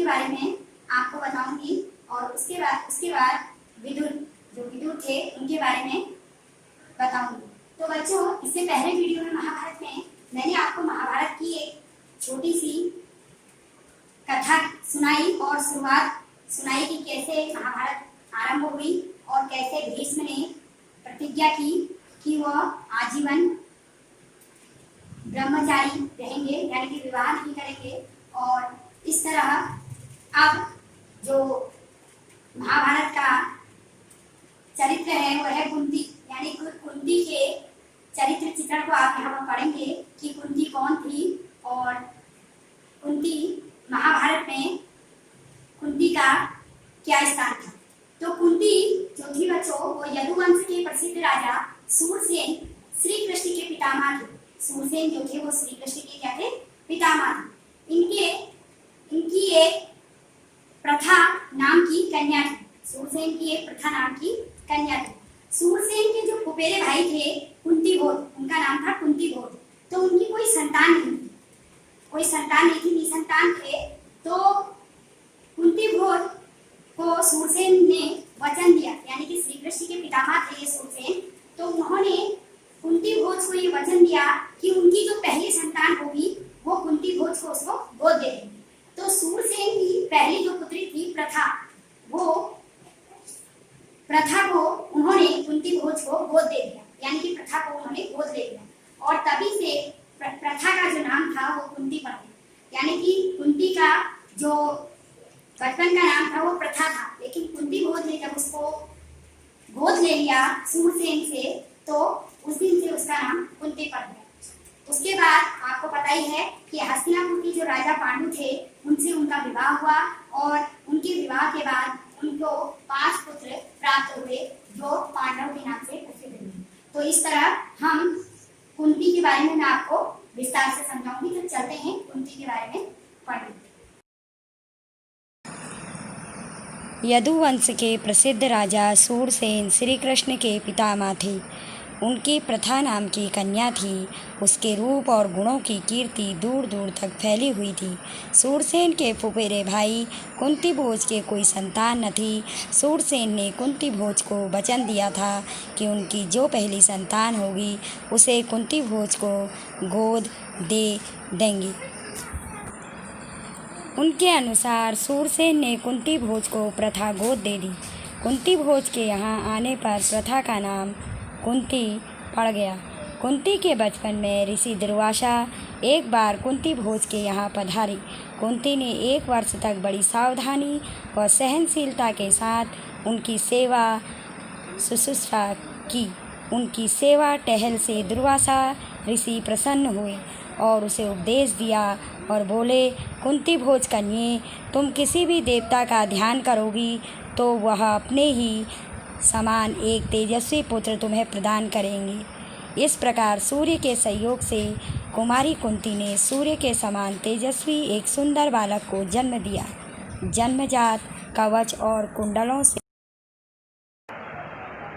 के बारे में आपको बताऊंगी और उसके बाद विदुर जो विदुर थे उनके बारे में बताऊंगी। तो बच्चों, इससे पहले वीडियो में महाभारत में मैंने आपको महाभारत की एक छोटी सी कथा सुनाई और शुरुआत सुनाई कि कैसे महाभारत आरंभ हुई और कैसे भीष्म ने प्रतिज्ञा की कि वह आजीवन ब्रह्मचारी रहेंगे, यानी कि विवाह नहीं करेंगे। और इस तरह अब जो महाभारत का चरित्र है वह है कुंती, यानी कुंती के चरित्र चित्रण को आप यहाँ पर पढ़ेंगे कि कुंती कौन थी और कुंती महाभारत में कुंती का क्या स्थान था। तो कुंती जो थी बच्चों, वो यदुवंश के प्रसिद्ध राजा सूरसेन श्री कृष्ण के पितामह थे। सूरसेन जो थे वो श्री कृष्ण के क्या थे? पितामह थे। इनकी एक प्रथा नाम की कन्या थी। सूरसेन की एक प्रथा नाम की कन्या थी। सूरसेन के जो फुफेरे भाई थे कुंतीभोज, उनका नाम था कुंतीभोज। तो उनकी कोई संतान नहीं थी, निसंतान थे। तो कुंतीभोज को सूरसेन ने वचन दिया, यानी कि श्री कृष्ण के पितामह थे ये सूरसेन। तो उन्होंने कुंतीभोज को ये वचन दिया कि उनकी जो पहली संतान होगी वो कुंतीभोज को उसको गोद दे देंगे। तो सूरसेन की पहली जो पुत्री थी प्रथा, वो प्रथा को उन्होंने कुंतीभोज को गोद दे दिया, यानी कि प्रथा को उन्होंने गोद ले लिया। और तभी से प्रथा का जो नाम था वो कुंती पड़ गया, यानी कि कुंती का जो बचपन का नाम था वो प्रथा था, लेकिन कुंतीभोज ने जब उसको गोद ले लिया सूरसेन से तो उस दिन से उसका नाम कुंती पड़ गया। उसके बाद आपको पता ही है कि हस्तिनापुर के जो राजा पांडु थे उनसे उनका विवाह हुआ और उनके विवाह के बाद उनको 5 पुत्र प्राप्त हुए जो पांडव के नाम से प्रसिद्ध हुए। तो इस तरह हम कुंती के बारे में मैं आपको विस्तार से समझाऊंगी। तो चलते हैं कुंती के बारे में पढ़ने। यदुवंश के प्रसिद्ध राजा सूरसेन श्री कृष्ण के पितामह थे। उनकी प्रथा नाम की कन्या थी। उसके रूप और गुणों की कीर्ति दूर दूर तक फैली हुई थी। सूरसेन के फुफेरे भाई कुंतीभोज के कोई संतान न थी। सूरसेन ने कुंतीभोज को वचन दिया था कि उनकी जो पहली संतान होगी उसे कुंतीभोज को गोद दे देंगे। उनके अनुसार सूरसेन ने कुंतीभोज को प्रथा गोद दे दी। कुंतीभोज के यहाँ आने पर प्रथा का नाम कुंती पड़ गया। कुंती के बचपन में ऋषि दुर्वासा एक बार कुंतीभोज के यहाँ पधारे। कुंती ने 1 वर्ष तक बड़ी सावधानी व सहनशीलता के साथ उनकी सेवा शुश्रूषा की। उनकी सेवा टहल से दुर्वासा ऋषि प्रसन्न हुए और उसे उपदेश दिया और बोले, कुंतीभोज कन्ये, तुम किसी भी देवता का ध्यान करोगी तो वह अपने ही समान एक तेजस्वी पुत्र तुम्हें प्रदान करेंगे। इस प्रकार सूर्य के सहयोग से कुमारी कुंती ने सूर्य के समान तेजस्वी एक सुंदर बालक को जन्म दिया। जन्मजात कवच और कुंडलों से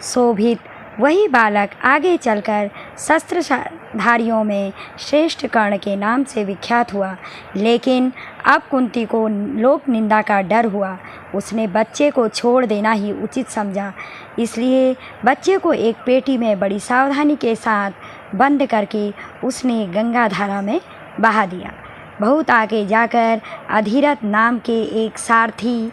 शोभित वही बालक आगे चलकर शस्त्रधारियों में श्रेष्ठ कर्ण के नाम से विख्यात हुआ। लेकिन अब कुंती को लोक निंदा का डर हुआ। उसने बच्चे को छोड़ देना ही उचित समझा, इसलिए बच्चे को एक पेटी में बड़ी सावधानी के साथ बंद करके उसने गंगा धारा में बहा दिया। बहुत आगे जाकर अधिरथ नाम के एक सारथी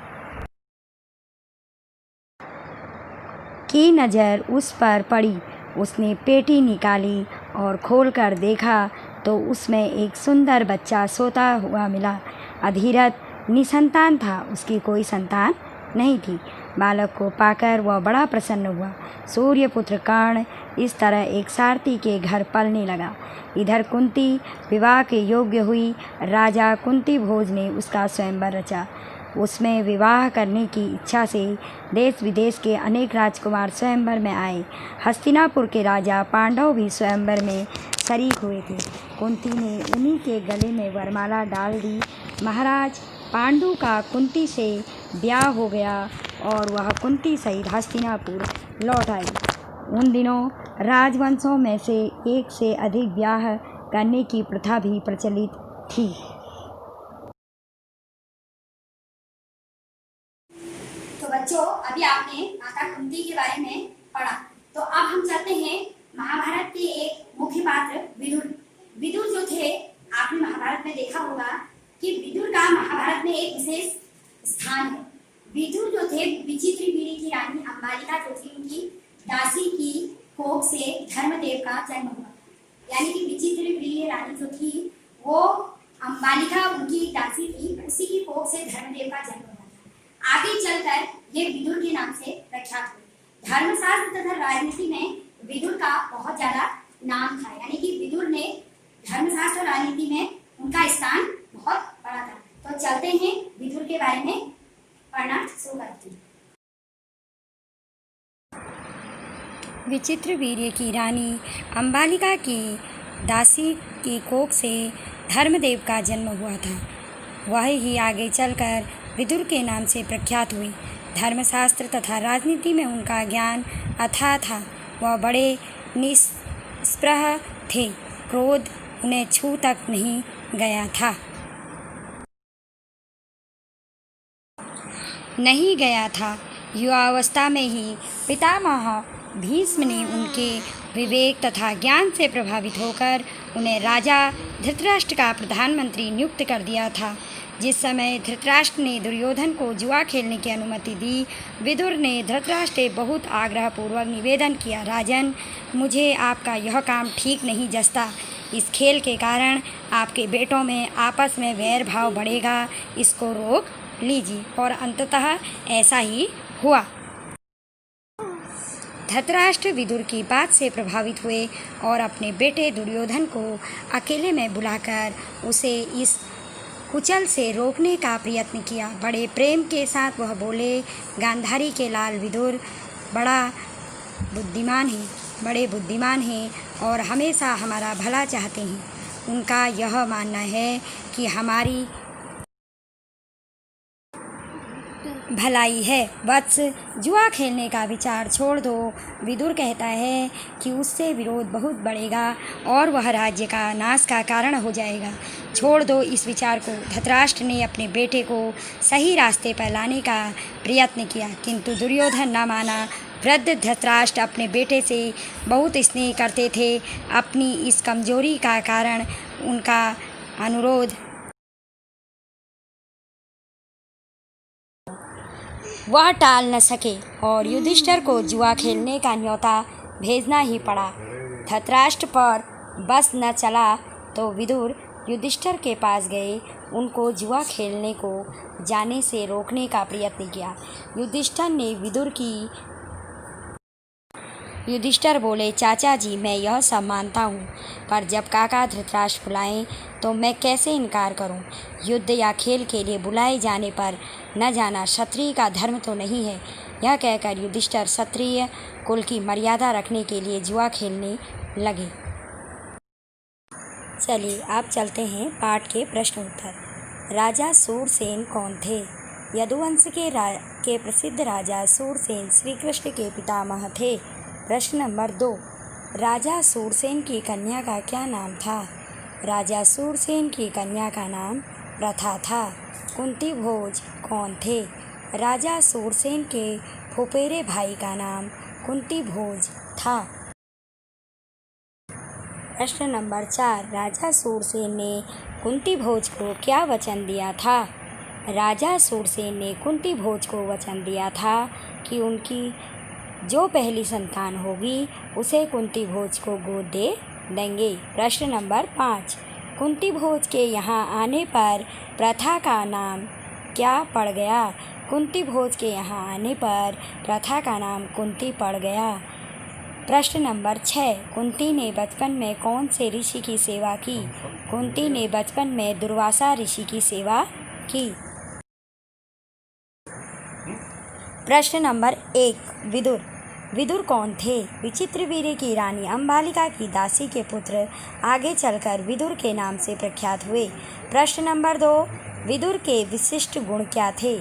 की नज़र उस पर पड़ी। उसने पेटी निकाली और खोलकर देखा तो उसमें एक सुंदर बच्चा सोता हुआ मिला। अधिरथ निसंतान था, उसकी कोई संतान नहीं थी। बालक को पाकर वह बड़ा प्रसन्न हुआ। सूर्यपुत्र कर्ण इस तरह एक सारथी के घर पलने लगा। इधर कुंती विवाह के योग्य हुई। राजा कुंतीभोज ने उसका स्वयंवर रचा। उसमें विवाह करने की इच्छा से देश विदेश के अनेक राजकुमार स्वयंवर में आए। हस्तिनापुर के राजा पांडव भी स्वयंवर में शरीक हुए थे। कुंती ने उन्हीं के गले में वरमाला डाल दी। महाराज पांडु का कुंती से ब्याह हो गया और वह कुंती सहित हस्तिनापुर लौट आई। उन दिनों राजवंशों में से एक से अधिक ब्याह करने की प्रथा भी प्रचलित थी। बच्चों, अभी आपने माता कुंती के बारे में पढ़ा, तो अब हम चलते हैं महाभारत के एक मुख्य पात्र विदुर। विदुर जो थे, आपने महाभारत में देखा होगा कि विदुर का महाभारत में एक विशेष स्थान है। विदुर जो थे, विचित्र वीर्य की रानी अंबालिका जो थी, उनकी दासी की कोख से धर्मदेव का जन्म हुआ। यानी कि विचित्र वीर्य रानी जो थी, वो अंबालिका उनकी दासी थी, उसी की कोख से धर्मदेव का जन्म हुआ था। आगे चलकर ये विदुर के नाम से प्रख्यात हुए। धर्मशास्त्र तथा राजनीति में विदुर का बहुत ज्यादा नाम था। यानी कि विदुर ने धर्मशास्त्र और राजनीति में उनका स्थान बहुत बड़ा था। तो चलते हैं विदुर के बारे में पढ़ना शुरू करते हैं। विचित्र वीर्य की रानी अंबालिका की दासी की कोख से धर्मदेव का जन्म हुआ था। वह ही आगे चलकर विदुर के नाम से प्रख्यात हुए। धर्मशास्त्र तथा राजनीति में उनका ज्ञान अथाह था। वह बड़े निष्प्रह थे। क्रोध उन्हें छू तक नहीं गया था। युवावस्था में ही पितामह भीष्म ने उनके विवेक तथा ज्ञान से प्रभावित होकर उन्हें राजा धृतराष्ट्र का प्रधानमंत्री नियुक्त कर दिया था। जिस समय धृतराष्ट्र ने दुर्योधन को जुआ खेलने की अनुमति दी, विदुर ने धृतराष्ट्र से बहुत आग्रहपूर्वक निवेदन किया, राजन, मुझे आपका यह काम ठीक नहीं जचता। इस खेल के कारण आपके बेटों में आपस में वैर भाव बढ़ेगा, इसको रोक लीजिए। और अंततः ऐसा ही हुआ। धृतराष्ट्र विदुर की बात से प्रभावित हुए और अपने बेटे दुर्योधन को अकेले में बुलाकर उसे इस कुचल से रोकने का प्रयत्न किया। बड़े प्रेम के साथ वह बोले, गांधारी के लाल विदुर बड़े बुद्धिमान हैं और हमेशा हमारा भला चाहते हैं। उनका यह मानना है कि हमारी भलाई है। वत्स, जुआ खेलने का विचार छोड़ दो। विदुर कहता है कि उससे विरोध बहुत बढ़ेगा और वह राज्य का नाश का कारण हो जाएगा। छोड़ दो इस विचार को। धृतराष्ट्र ने अपने बेटे को सही रास्ते पर लाने का प्रयत्न किया, किंतु दुर्योधन न माना। वृद्ध धृतराष्ट्र अपने बेटे से बहुत स्नेह करते थे। अपनी इस कमजोरी का कारण उनका अनुरोध वह टाल न सके और युधिष्ठिर को जुआ खेलने का न्योता भेजना ही पड़ा। धृतराष्ट्र पर बस न चला तो विदुर युधिष्ठिर के पास गए, उनको जुआ खेलने को जाने से रोकने का प्रयत्न किया। युधिष्ठिर बोले, चाचा जी, मैं यह सब मानता हूँ, पर जब काका धृतराष्ट्र बुलाएं तो मैं कैसे इनकार करूँ। युद्ध या खेल के लिए बुलाए जाने पर न जाना क्षत्रिय का धर्म तो नहीं है। यह कहकर युधिष्ठिर क्षत्रिय कुल की मर्यादा रखने के लिए जुआ खेलने लगे। चलिए अब चलते हैं पाठ के प्रश्न उत्तर। राजा सूरसेन कौन थे? यदुवंश के प्रसिद्ध राजा सूरसेन श्री कृष्ण के पितामह थे। प्रश्न नंबर 2, राजा सूरसेन की कन्या का क्या नाम था? राजा सूरसेन की कन्या का नाम प्रथा था। कुंती भोज कौन थे? राजा सूरसेन के फुफेरे भाई का नाम कुंती भोज था। प्रश्न नंबर 4, राजा सूरसेन ने कुंती भोज को क्या वचन दिया था? राजा सूरसेन ने कुंती भोज को वचन दिया था कि उनकी जो पहली संतान होगी उसे कुंती भोज को गोद दे देंगे। प्रश्न नंबर 5, कुंती भोज के यहाँ आने पर प्रथा का नाम क्या पड़ गया? कुंती भोज के यहाँ आने पर प्रथा का नाम कुंती पड़ गया। प्रश्न नंबर 6, कुंती ने बचपन में कौन से ऋषि की सेवा की? कुंती ने बचपन में दुर्वासा ऋषि की सेवा की। प्रश्न नंबर 1, विदुर कौन थे? विचित्र वीर्य की रानी अंबालिका की दासी के पुत्र आगे चलकर विदुर के नाम से प्रख्यात हुए। प्रश्न नंबर 2, विदुर के विशिष्ट गुण क्या थे?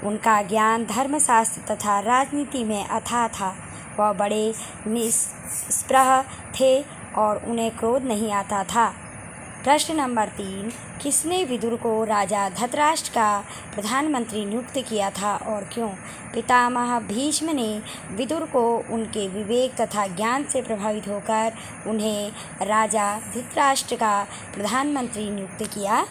उनका ज्ञान धर्मशास्त्र तथा राजनीति में अथाह था। वह बड़े निष्प्रह थे और उन्हें क्रोध नहीं आता था। प्रश्न नंबर 3, किसने विदुर को राजा धृतराष्ट्र का प्रधानमंत्री नियुक्त किया था और क्यों? पितामह भीष्म ने विदुर को उनके विवेक तथा ज्ञान से प्रभावित होकर उन्हें राजा धृतराष्ट्र का प्रधानमंत्री नियुक्त किया